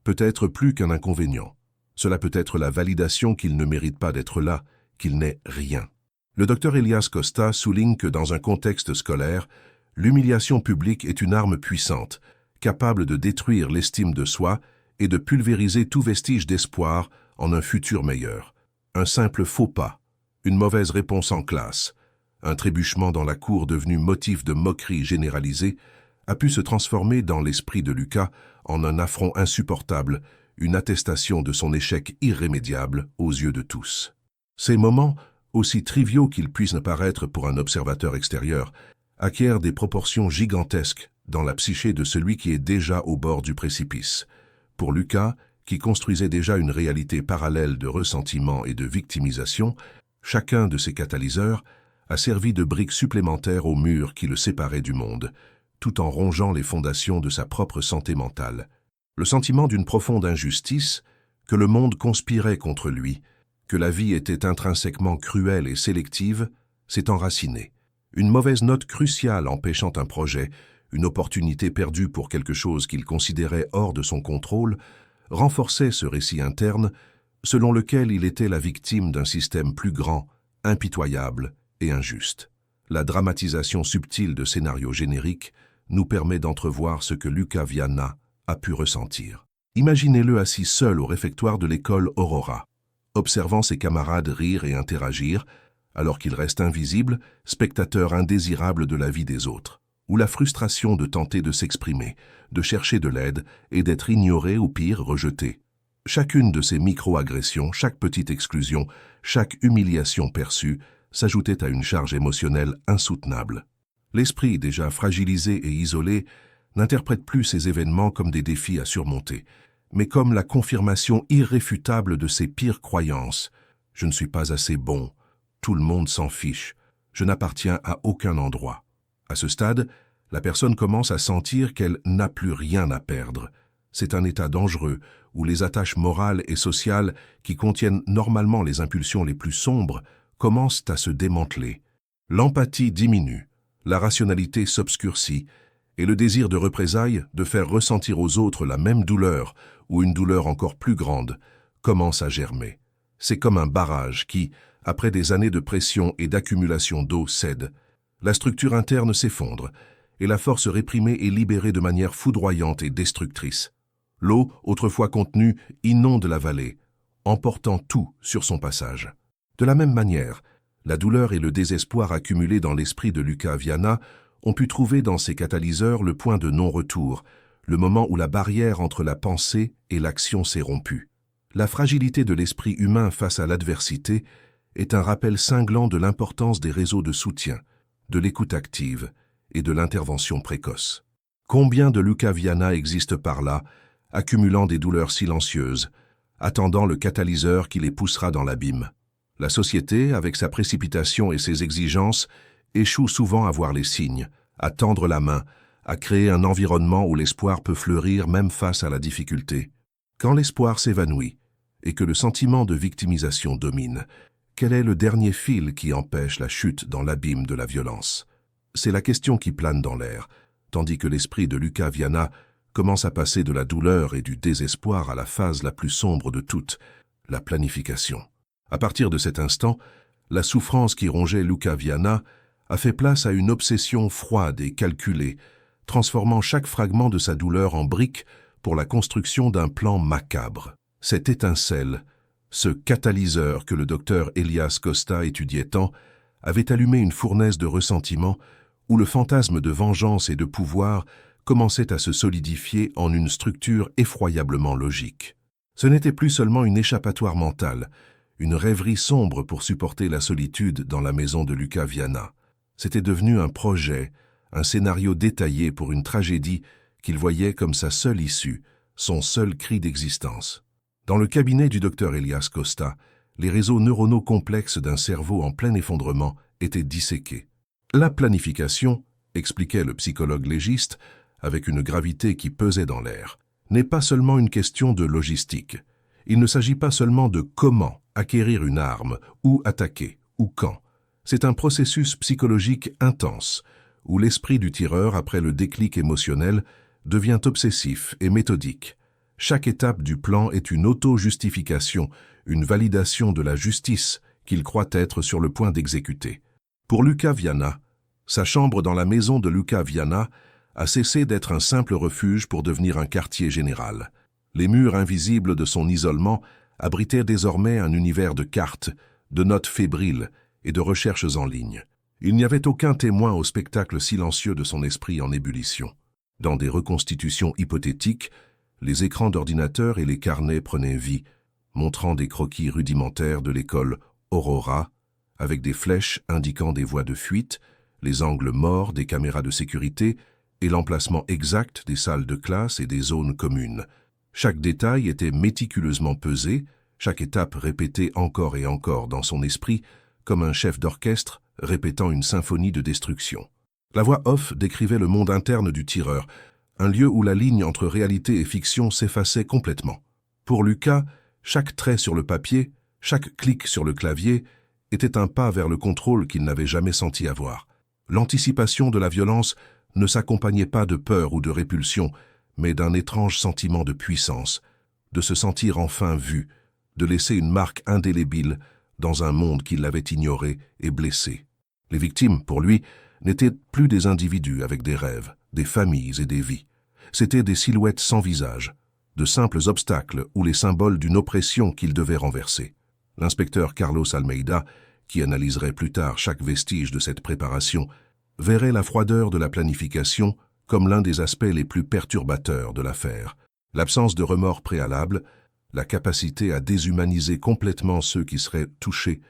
peut être plus qu'un inconvénient. Cela peut être la validation qu'il ne mérite pas d'être là, qu'il n'est rien. Le docteur Elias Costa souligne que dans un contexte scolaire, l'humiliation publique est une arme puissante, capable de détruire l'estime de soi et de pulvériser tout vestige d'espoir en un futur meilleur. Un simple faux pas, une mauvaise réponse en classe, un trébuchement dans la cour devenu motif de moquerie généralisée, a pu se transformer dans l'esprit de Lucas en un affront insupportable, une attestation de son échec irrémédiable aux yeux de tous. Ces moments, aussi triviaux qu'ils puissent paraître pour un observateur extérieur, acquièrent des proportions gigantesques dans la psyché de celui qui est déjà au bord du précipice. Pour Lucas, qui construisait déjà une réalité parallèle de ressentiment et de victimisation, chacun de ces catalyseurs a servi de brique supplémentaire au mur qui le séparait du monde, tout en rongeant les fondations de sa propre santé mentale. Le sentiment d'une profonde injustice, que le monde conspirait contre lui, que la vie était intrinsèquement cruelle et sélective, s'est enraciné. Une mauvaise note cruciale empêchant un projet, une opportunité perdue pour quelque chose qu'il considérait hors de son contrôle, renforçait ce récit interne selon lequel il était la victime d'un système plus grand, impitoyable et injuste. La dramatisation subtile de scénarios génériques nous permet d'entrevoir ce que Lucas Viana a pu ressentir. Imaginez-le assis seul au réfectoire de l'école Aurora, observant ses camarades rire et interagir, alors qu'il reste invisible, spectateur indésirable de la vie des autres, ou la frustration de tenter de s'exprimer, de chercher de l'aide et d'être ignoré ou pire, rejeté. Chacune de ces micro-agressions, chaque petite exclusion, chaque humiliation perçue, s'ajoutait à une charge émotionnelle insoutenable. L'esprit, déjà fragilisé et isolé, n'interprète plus ces événements comme des défis à surmonter, mais comme la confirmation irréfutable de ses pires croyances. Je ne suis pas assez bon, tout le monde s'en fiche, je n'appartiens à aucun endroit. À ce stade, la personne commence à sentir qu'elle n'a plus rien à perdre. C'est un état dangereux où les attaches morales et sociales qui contiennent normalement les impulsions les plus sombres commencent à se démanteler. L'empathie diminue, la rationalité s'obscurcit, et le désir de représailles, de faire ressentir aux autres la même douleur, ou une douleur encore plus grande, commence à germer. C'est comme un barrage qui, après des années de pression et d'accumulation d'eau, cède. La structure interne s'effondre, et la force réprimée est libérée de manière foudroyante et destructrice. L'eau, autrefois contenue, inonde la vallée, emportant tout sur son passage. De la même manière, la douleur et le désespoir accumulés dans l'esprit de Luca Viana ont pu trouver dans ces catalyseurs le point de non-retour, le moment où la barrière entre la pensée et l'action s'est rompue. La fragilité de l'esprit humain face à l'adversité est un rappel cinglant de l'importance des réseaux de soutien, de l'écoute active et de l'intervention précoce. Combien de Luca Viana existent par là, accumulant des douleurs silencieuses, attendant le catalyseur qui les poussera dans l'abîme. La société, avec sa précipitation et ses exigences, échoue souvent à voir les signes, à tendre la main, à créer un environnement où l'espoir peut fleurir même face à la difficulté. Quand l'espoir s'évanouit et que le sentiment de victimisation domine, quel est le dernier fil qui empêche la chute dans l'abîme de la violence? C'est la question qui plane dans l'air, tandis que l'esprit de Luca Viana commence à passer de la douleur et du désespoir à la phase la plus sombre de toutes, la planification. À partir de cet instant, la souffrance qui rongeait Luca Viana a fait place à une obsession froide et calculée, transformant chaque fragment de sa douleur en brique pour la construction d'un plan macabre. Cette étincelle, ce catalyseur que le docteur Elias Costa étudiait tant, avait allumé une fournaise de ressentiment où le fantasme de vengeance et de pouvoir commençait à se solidifier en une structure effroyablement logique. Ce n'était plus seulement une échappatoire mentale, une rêverie sombre pour supporter la solitude dans la maison de Luca Viana. C'était devenu un projet, un scénario détaillé pour une tragédie qu'il voyait comme sa seule issue, son seul cri d'existence. Dans le cabinet du docteur Elias Costa, les réseaux neuronaux complexes d'un cerveau en plein effondrement étaient disséqués. La planification, expliquait le psychologue légiste, avec une gravité qui pesait dans l'air, n'est pas seulement une question de logistique. Il ne s'agit pas seulement de comment acquérir une arme, ou attaquer, ou quand. C'est un processus psychologique intense, où l'esprit du tireur, après le déclic émotionnel, devient obsessif et méthodique. Chaque étape du plan est une auto-justification, une validation de la justice qu'il croit être sur le point d'exécuter. Pour Luca Viana, sa chambre dans la maison de Luca Viana a cessé d'être un simple refuge pour devenir un quartier général. Les murs invisibles de son isolement abritaient désormais un univers de cartes, de notes fébriles et de recherches en ligne. Il n'y avait aucun témoin au spectacle silencieux de son esprit en ébullition. Dans des reconstitutions hypothétiques, les écrans d'ordinateur et les carnets prenaient vie, montrant des croquis rudimentaires de l'école Aurora, avec des flèches indiquant des voies de fuite, les angles morts des caméras de sécurité et l'emplacement exact des salles de classe et des zones communes. Chaque détail était méticuleusement pesé, chaque étape répétée encore et encore dans son esprit, comme un chef d'orchestre répétant une symphonie de destruction. La voix off décrivait le monde interne du tireur, un lieu où la ligne entre réalité et fiction s'effaçait complètement. Pour Luca, chaque trait sur le papier, chaque clic sur le clavier, était un pas vers le contrôle qu'il n'avait jamais senti avoir. L'anticipation de la violence ne s'accompagnait pas de peur ou de répulsion, mais d'un étrange sentiment de puissance, de se sentir enfin vu, de laisser une marque indélébile dans un monde qui l'avait ignoré et blessé. Les victimes, pour lui, n'étaient plus des individus avec des rêves, des familles et des vies. C'étaient des silhouettes sans visage, de simples obstacles ou les symboles d'une oppression qu'il devait renverser. L'inspecteur Carlos Almeida, qui analyserait plus tard chaque vestige de cette préparation, verrait la froideur de la planification comme l'un des aspects les plus perturbateurs de l'affaire. L'absence de remords préalable, la capacité à déshumaniser complètement ceux qui seraient touchés,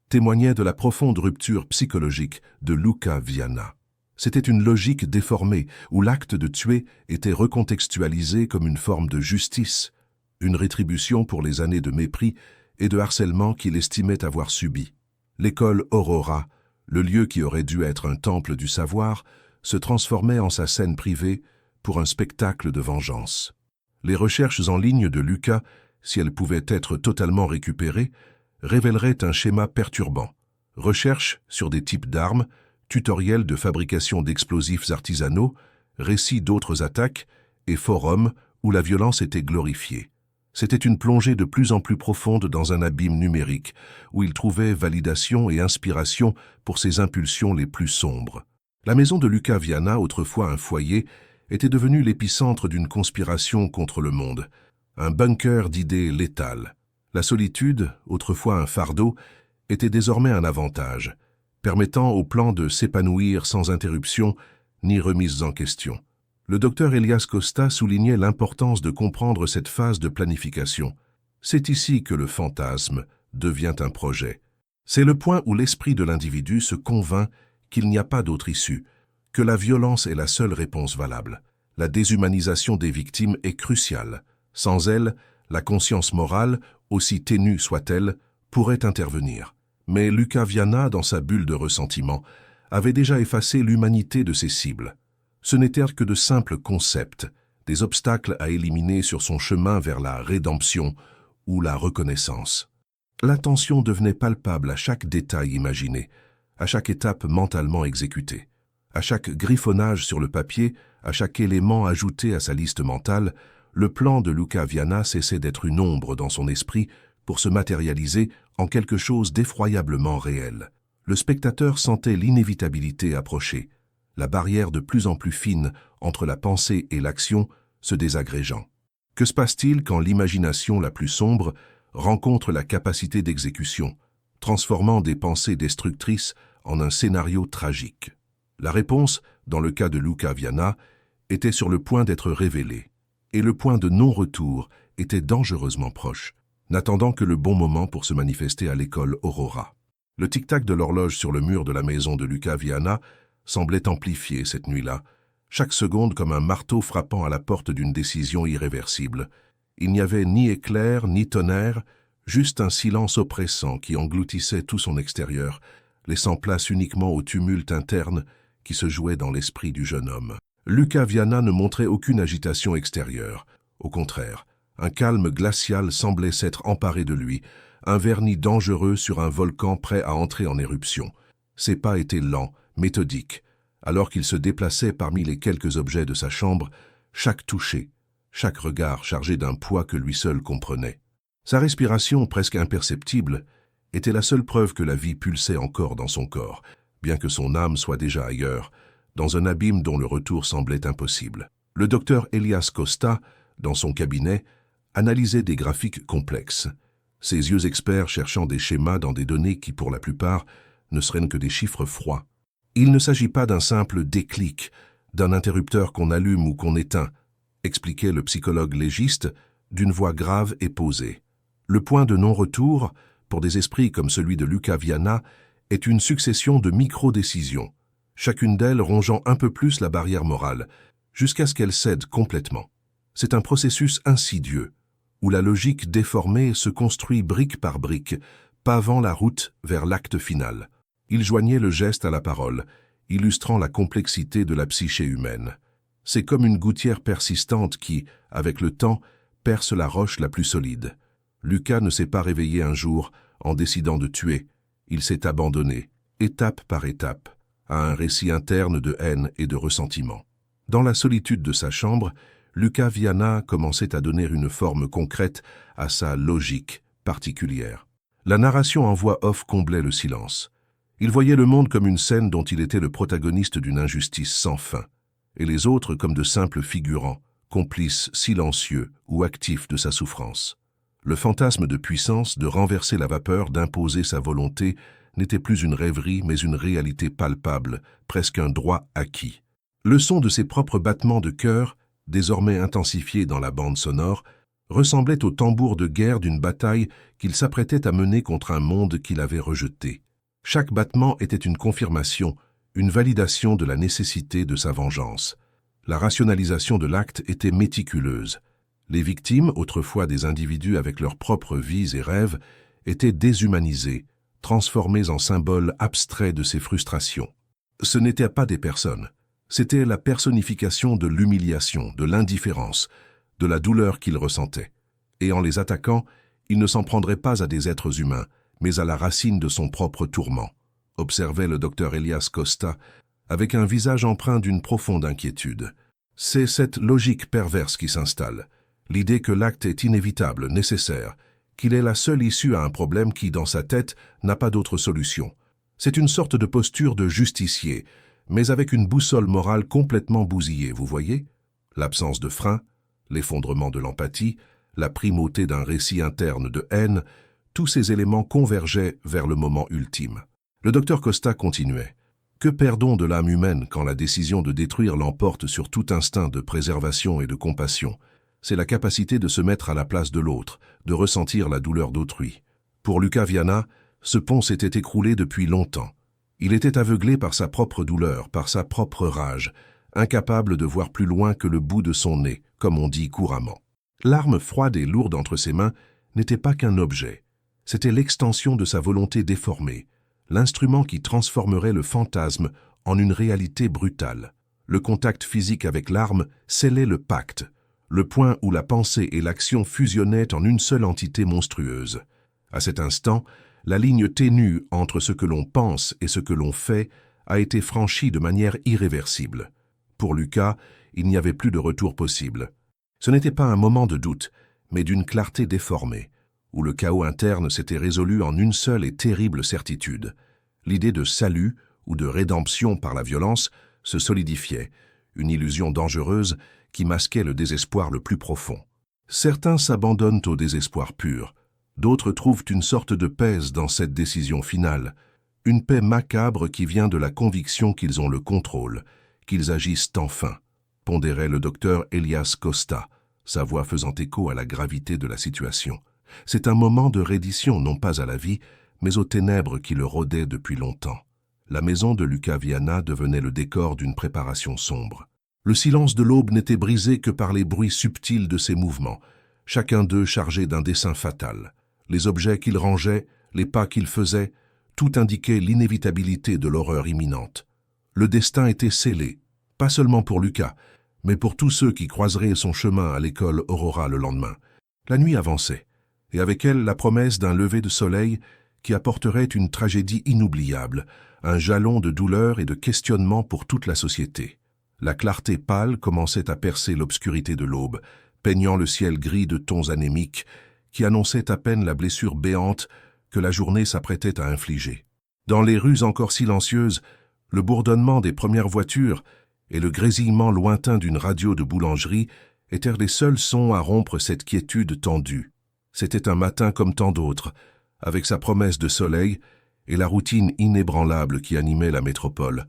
témoignait de la profonde rupture psychologique de Luca Viana. C'était une logique déformée où l'acte de tuer était recontextualisé comme une forme de justice, une rétribution pour les années de mépris et de harcèlement qu'il estimait avoir subi. L'école Aurora, le lieu qui aurait dû être un temple du savoir, se transformait en sa scène privée pour un spectacle de vengeance. Les recherches en ligne de Luca, si elles pouvaient être totalement récupérées, révéleraient un schéma perturbant. Recherches sur des types d'armes, tutoriels de fabrication d'explosifs artisanaux, récits d'autres attaques et forums où la violence était glorifiée. C'était une plongée de plus en plus profonde dans un abîme numérique, où il trouvait validation et inspiration pour ses impulsions les plus sombres. La maison de Luca Viana, autrefois un foyer, était devenue l'épicentre d'une conspiration contre le monde, un bunker d'idées létales. La solitude, autrefois un fardeau, était désormais un avantage, permettant au plan de s'épanouir sans interruption ni remise en question. Le docteur Elias Costa soulignait l'importance de comprendre cette phase de planification. C'est ici que le fantasme devient un projet. C'est le point où l'esprit de l'individu se convainc qu'il n'y a pas d'autre issue, que la violence est la seule réponse valable. La déshumanisation des victimes est cruciale. Sans elle, la conscience morale, aussi ténue soit-elle, pourrait intervenir. Mais Luca Viana, dans sa bulle de ressentiment, avait déjà effacé l'humanité de ses cibles. Ce n'étaient que de simples concepts, des obstacles à éliminer sur son chemin vers la rédemption ou la reconnaissance. L'attention devenait palpable à chaque détail imaginé, à chaque étape mentalement exécutée. À chaque griffonnage sur le papier, à chaque élément ajouté à sa liste mentale, le plan de Luca Viana cessait d'être une ombre dans son esprit pour se matérialiser en quelque chose d'effroyablement réel. Le spectateur sentait l'inévitabilité approcher, la barrière de plus en plus fine entre la pensée et l'action se désagrégeant. Que se passe-t-il quand l'imagination la plus sombre rencontre la capacité d'exécution, transformant des pensées destructrices en un scénario tragique? La réponse, dans le cas de Luca Viana, était sur le point d'être révélée, et le point de non-retour était dangereusement proche, n'attendant que le bon moment pour se manifester à l'école Aurora. Le tic-tac de l'horloge sur le mur de la maison de Luca Viana semblait amplifié cette nuit-là, chaque seconde comme un marteau frappant à la porte d'une décision irréversible. Il n'y avait ni éclair, ni tonnerre, juste un silence oppressant qui engloutissait tout son extérieur, laissant place uniquement au tumulte interne qui se jouait dans l'esprit du jeune homme. Luca Viana ne montrait aucune agitation extérieure. Au contraire, un calme glacial semblait s'être emparé de lui, un vernis dangereux sur un volcan prêt à entrer en éruption. Ses pas étaient lents, méthodiques, alors qu'il se déplaçait parmi les quelques objets de sa chambre, chaque toucher, chaque regard chargé d'un poids que lui seul comprenait. Sa respiration, presque imperceptible, était la seule preuve que la vie pulsait encore dans son corps, bien que son âme soit déjà ailleurs, dans un abîme dont le retour semblait impossible. Le docteur Elias Costa, dans son cabinet, analysait des graphiques complexes, ses yeux experts cherchant des schémas dans des données qui, pour la plupart, ne seraient que des chiffres froids. Il ne s'agit pas d'un simple déclic, d'un interrupteur qu'on allume ou qu'on éteint, expliquait le psychologue légiste d'une voix grave et posée. Le point de non-retour, pour des esprits comme celui de Luca Viana, est une succession de micro-décisions, chacune d'elles rongeant un peu plus la barrière morale, jusqu'à ce qu'elle cède complètement. C'est un processus insidieux, où la logique déformée se construit brique par brique, pavant la route vers l'acte final. Il joignait le geste à la parole, illustrant la complexité de la psyché humaine. C'est comme une gouttière persistante qui, avec le temps, perce la roche la plus solide. Luca ne s'est pas réveillé un jour en décidant de tuer. Il s'est abandonné, étape par étape, à un récit interne de haine et de ressentiment. Dans la solitude de sa chambre, Luca Viana commençait à donner une forme concrète à sa logique particulière. La narration en voix off comblait le silence. Il voyait le monde comme une scène dont il était le protagoniste d'une injustice sans fin, et les autres comme de simples figurants, complices silencieux ou actifs de sa souffrance. Le fantasme de puissance, de renverser la vapeur, d'imposer sa volonté, n'était plus une rêverie, mais une réalité palpable, presque un droit acquis. Le son de ses propres battements de cœur, désormais intensifiés dans la bande sonore, ressemblait au tambour de guerre d'une bataille qu'il s'apprêtait à mener contre un monde qu'il avait rejeté. Chaque battement était une confirmation, une validation de la nécessité de sa vengeance. La rationalisation de l'acte était méticuleuse. Les victimes, autrefois des individus avec leurs propres vies et rêves, étaient déshumanisées, transformées en symboles abstraits de ses frustrations. Ce n'étaient pas des personnes, c'était la personnification de l'humiliation, de l'indifférence, de la douleur qu'ils ressentaient. Et en les attaquant, il ne s'en prendrait pas à des êtres humains, mais à la racine de son propre tourment. observait le docteur Elias Costa, avec un visage empreint d'une profonde inquiétude. C'est cette logique perverse qui s'installe, l'idée que l'acte est inévitable, nécessaire, qu'il est la seule issue à un problème qui, dans sa tête, n'a pas d'autre solution. C'est une sorte de posture de justicier, mais avec une boussole morale complètement bousillée, vous voyez? L'absence de frein, l'effondrement de l'empathie, la primauté d'un récit interne de haine, tous ces éléments convergeaient vers le moment ultime. Le docteur Costa continuait. Que perdons de l'âme humaine quand la décision de détruire l'emporte sur tout instinct de préservation et de compassion? C'est la capacité de se mettre à la place de l'autre, de ressentir la douleur d'autrui. Pour Luca Viana, ce pont s'était écroulé depuis longtemps. Il était aveuglé par sa propre douleur, par sa propre rage, incapable de voir plus loin que le bout de son nez, comme on dit couramment. L'arme froide et lourde entre ses mains n'était pas qu'un objet. C'était l'extension de sa volonté déformée, l'instrument qui transformerait le fantasme en une réalité brutale. Le contact physique avec l'arme scellait le pacte, le point où la pensée et l'action fusionnaient en une seule entité monstrueuse. À cet instant, la ligne ténue entre ce que l'on pense et ce que l'on fait a été franchie de manière irréversible. Pour Lucas, il n'y avait plus de retour possible. Ce n'était pas un moment de doute, mais d'une clarté déformée, où le chaos interne s'était résolu en une seule et terrible certitude. L'idée de salut ou de rédemption par la violence se solidifiait, une illusion dangereuse qui masquait le désespoir le plus profond. Certains s'abandonnent au désespoir pur, d'autres trouvent une sorte de paix dans cette décision finale, une paix macabre qui vient de la conviction qu'ils ont le contrôle, qu'ils agissent enfin, pondérait le docteur Elias Costa, sa voix faisant écho à la gravité de la situation. C'est un moment de reddition non pas à la vie, mais aux ténèbres qui le rôdaient depuis longtemps. La maison de Luca Viana devenait le décor d'une préparation sombre. Le silence de l'aube n'était brisé que par les bruits subtils de ses mouvements, chacun d'eux chargé d'un dessein fatal. Les objets qu'il rangeait, les pas qu'il faisait, tout indiquait l'inévitabilité de l'horreur imminente. Le destin était scellé, pas seulement pour Lucas, mais pour tous ceux qui croiseraient son chemin à l'école Aurora le lendemain. La nuit avançait, et avec elle la promesse d'un lever de soleil qui apporterait une tragédie inoubliable, un jalon de douleur et de questionnement pour toute la société. La clarté pâle commençait à percer l'obscurité de l'aube, peignant le ciel gris de tons anémiques qui annonçaient à peine la blessure béante que la journée s'apprêtait à infliger. Dans les rues encore silencieuses, le bourdonnement des premières voitures et le grésillement lointain d'une radio de boulangerie étaient les seuls sons à rompre cette quiétude tendue. C'était un matin comme tant d'autres, avec sa promesse de soleil et la routine inébranlable qui animait la métropole.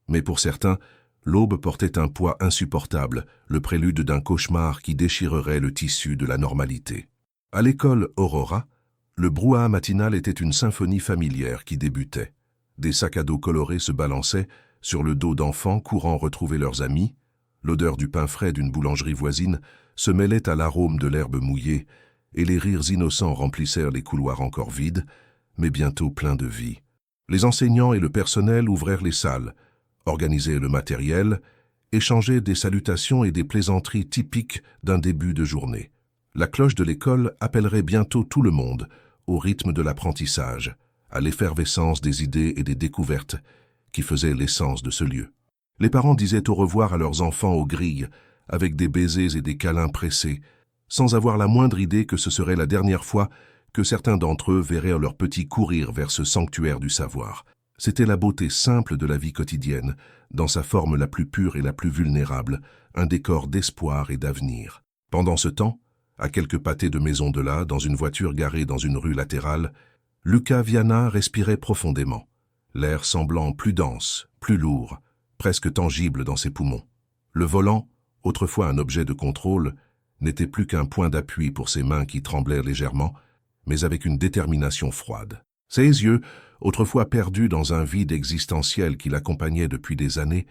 Mais pour certains, l'aube portait un poids insupportable, le prélude d'un cauchemar qui déchirerait le tissu de la normalité. À l'école Aurora, le brouhaha matinal était une symphonie familière qui débutait. Des sacs à dos colorés se balançaient sur le dos d'enfants courant retrouver leurs amis. L'odeur du pain frais d'une boulangerie voisine se mêlait à l'arôme de l'herbe mouillée, et les rires innocents remplissèrent les couloirs encore vides, mais bientôt pleins de vie. Les enseignants et le personnel ouvrèrent les salles, organisaient le matériel, échangeaient des salutations et des plaisanteries typiques d'un début de journée. La cloche de l'école appellerait bientôt tout le monde, au rythme de l'apprentissage, à l'effervescence des idées et des découvertes qui faisaient l'essence de ce lieu. Les parents disaient au revoir à leurs enfants aux grilles, avec des baisers et des câlins pressés, sans avoir la moindre idée que ce serait la dernière fois que certains d'entre eux verraient leur petit courir vers ce sanctuaire du savoir. C'était la beauté simple de la vie quotidienne, dans sa forme la plus pure et la plus vulnérable, un décor d'espoir et d'avenir. Pendant ce temps, à quelques pâtés de maison de là, dans une voiture garée dans une rue latérale, Luca Viana respirait profondément, l'air semblant plus dense, plus lourd, presque tangible dans ses poumons. Le volant, autrefois un objet de contrôle, n'était plus qu'un point d'appui pour ses mains qui tremblaient légèrement, mais avec une détermination froide. Ses yeux, autrefois perdus dans un vide existentiel qui l'accompagnait depuis des années,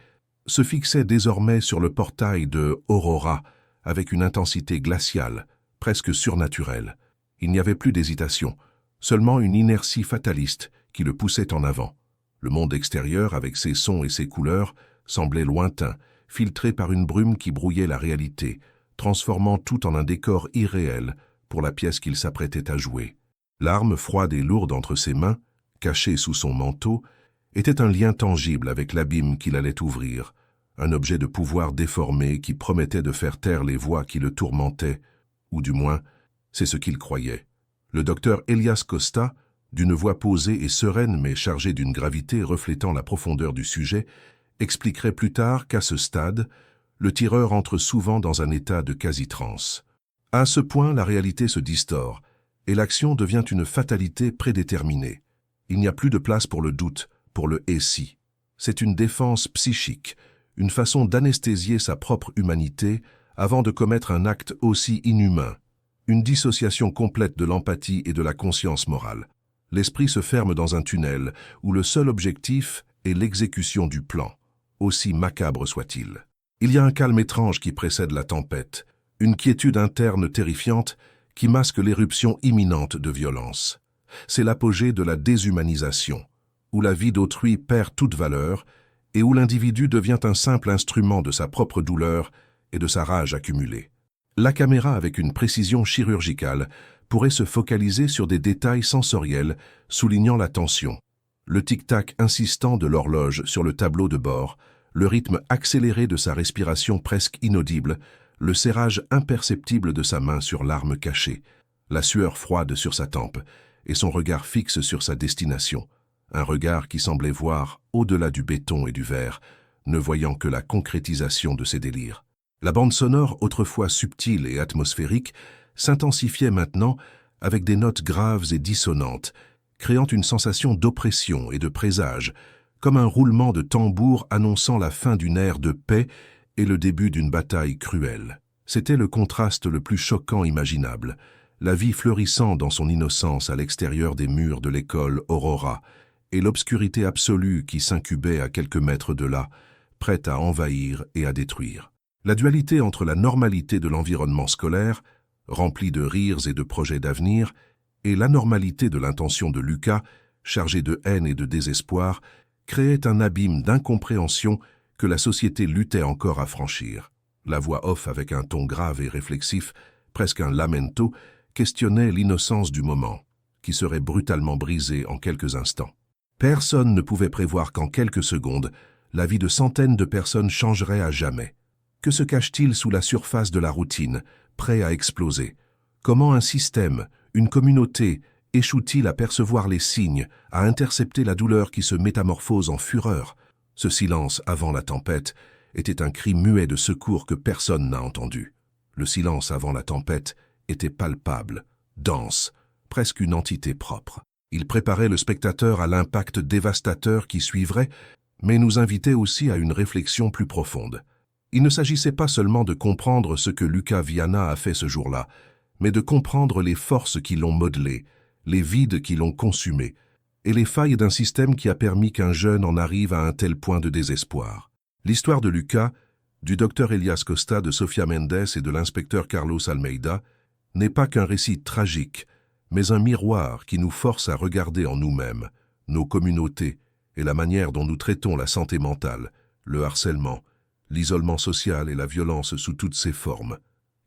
se fixaient désormais sur le portail de Aurora avec une intensité glaciale, presque surnaturelle. Il n'y avait plus d'hésitation, seulement une inertie fataliste qui le poussait en avant. Le monde extérieur, avec ses sons et ses couleurs, semblait lointain, filtré par une brume qui brouillait la réalité, transformant tout en un décor irréel pour la pièce qu'il s'apprêtait à jouer. L'arme froide et lourde entre ses mains, cachée sous son manteau, était un lien tangible avec l'abîme qu'il allait ouvrir, un objet de pouvoir déformé qui promettait de faire taire les voix qui le tourmentaient, ou du moins, c'est ce qu'il croyait. Le docteur Elias Costa, d'une voix posée et sereine mais chargée d'une gravité reflétant la profondeur du sujet, expliquerait plus tard qu'à ce stade, le tireur entre souvent dans un état de quasi-transe. À ce point, la réalité se distord, et l'action devient une fatalité prédéterminée. Il n'y a plus de place pour le doute, pour le « et si ». C'est une défense psychique, une façon d'anesthésier sa propre humanité avant de commettre un acte aussi inhumain, une dissociation complète de l'empathie et de la conscience morale. L'esprit se ferme dans un tunnel où le seul objectif est l'exécution du plan, aussi macabre soit-il. Il y a un calme étrange qui précède la tempête, une quiétude interne terrifiante qui masque l'éruption imminente de violence. C'est l'apogée de la déshumanisation, où la vie d'autrui perd toute valeur et où l'individu devient un simple instrument de sa propre douleur et de sa rage accumulée. La caméra, avec une précision chirurgicale, pourrait se focaliser sur des détails sensoriels soulignant la tension. Le tic-tac insistant de l'horloge sur le tableau de bord, le rythme accéléré de sa respiration presque inaudible, le serrage imperceptible de sa main sur l'arme cachée, la sueur froide sur sa tempe et son regard fixe sur sa destination, un regard qui semblait voir au-delà du béton et du verre, ne voyant que la concrétisation de ses délires. La bande sonore, autrefois subtile et atmosphérique, s'intensifiait maintenant avec des notes graves et dissonantes, créant une sensation d'oppression et de présage, comme un roulement de tambour annonçant la fin d'une ère de paix et le début d'une bataille cruelle. C'était le contraste le plus choquant imaginable, la vie fleurissant dans son innocence à l'extérieur des murs de l'école Aurora, et l'obscurité absolue qui s'incubait à quelques mètres de là, prête à envahir et à détruire. La dualité entre la normalité de l'environnement scolaire, rempli de rires et de projets d'avenir, et l'anormalité de l'intention de Lucas, chargée de haine et de désespoir, créait un abîme d'incompréhension que la société luttait encore à franchir. La voix off, avec un ton grave et réflexif, presque un lamento, questionnait l'innocence du moment, qui serait brutalement brisée en quelques instants. Personne ne pouvait prévoir qu'en quelques secondes, la vie de centaines de personnes changerait à jamais. Que se cache-t-il sous la surface de la routine, prêt à exploser? Comment un système, une communauté, échoue-t-il à percevoir les signes, à intercepter la douleur qui se métamorphose en fureur? Ce silence avant la tempête était un cri muet de secours que personne n'a entendu. Le silence avant la tempête était palpable, dense, presque une entité propre. Il préparait le spectateur à l'impact dévastateur qui suivrait, mais nous invitait aussi à une réflexion plus profonde. Il ne s'agissait pas seulement de comprendre ce que Lucas Viana a fait ce jour-là, mais de comprendre les forces qui l'ont modelé, les vides qui l'ont consumé, et les failles d'un système qui a permis qu'un jeune en arrive à un tel point de désespoir. L'histoire de Lucas, du docteur Elias Costa, de Sofia Mendes et de l'inspecteur Carlos Almeida, n'est pas qu'un récit tragique, mais un miroir qui nous force à regarder en nous-mêmes, nos communautés et la manière dont nous traitons la santé mentale, le harcèlement, l'isolement social et la violence sous toutes ses formes.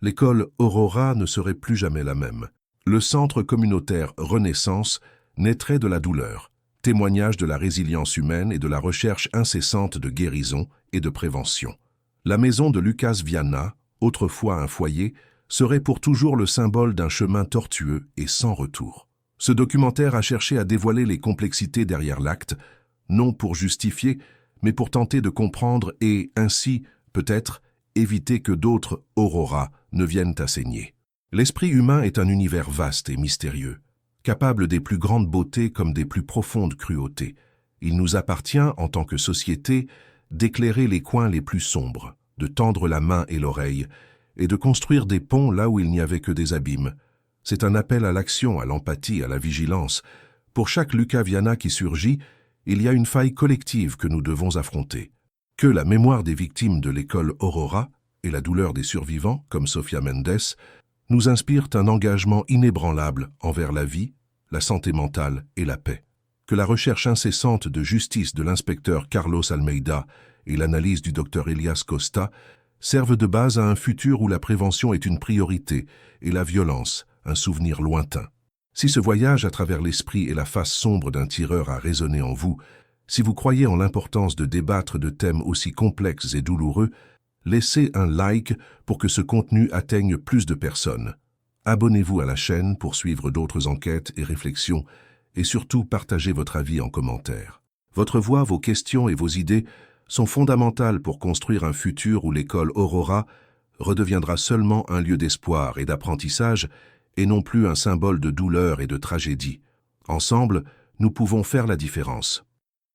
L'école Aurora ne serait plus jamais la même. Le centre communautaire Renaissance naîtrait de la douleur, témoignage de la résilience humaine et de la recherche incessante de guérison et de prévention. La maison de Lucas Viana, autrefois un foyer, serait pour toujours le symbole d'un chemin tortueux et sans retour. Ce documentaire a cherché à dévoiler les complexités derrière l'acte, non pour justifier, mais pour tenter de comprendre et, ainsi, peut-être, éviter que d'autres Aurora ne viennent à saigner. L'esprit humain est un univers vaste et mystérieux, capable des plus grandes beautés comme des plus profondes cruautés. Il nous appartient, en tant que société, d'éclairer les coins les plus sombres, de tendre la main et l'oreille, et de construire des ponts là où il n'y avait que des abîmes. C'est un appel à l'action, à l'empathie, à la vigilance. Pour chaque Lucas Viana qui surgit, il y a une faille collective que nous devons affronter. Que la mémoire des victimes de l'école Aurora et la douleur des survivants, comme Sofia Mendes, nous inspirent un engagement inébranlable envers la vie, la santé mentale et la paix. Que la recherche incessante de justice de l'inspecteur Carlos Almeida et l'analyse du docteur Elias Costa servent de base à un futur où la prévention est une priorité et la violence un souvenir lointain. Si ce voyage à travers l'esprit et la face sombre d'un tireur a résonné en vous, Si vous croyez en l'importance de débattre de thèmes aussi complexes et douloureux, laissez un like pour que ce contenu atteigne plus de personnes. Abonnez-vous à la chaîne pour suivre d'autres enquêtes et réflexions et surtout partagez votre avis en commentaire. Votre voix, vos questions et vos idées sont fondamentales pour construire un futur où l'école Aurora redeviendra seulement un lieu d'espoir et d'apprentissage et non plus un symbole de douleur et de tragédie. Ensemble, nous pouvons faire la différence.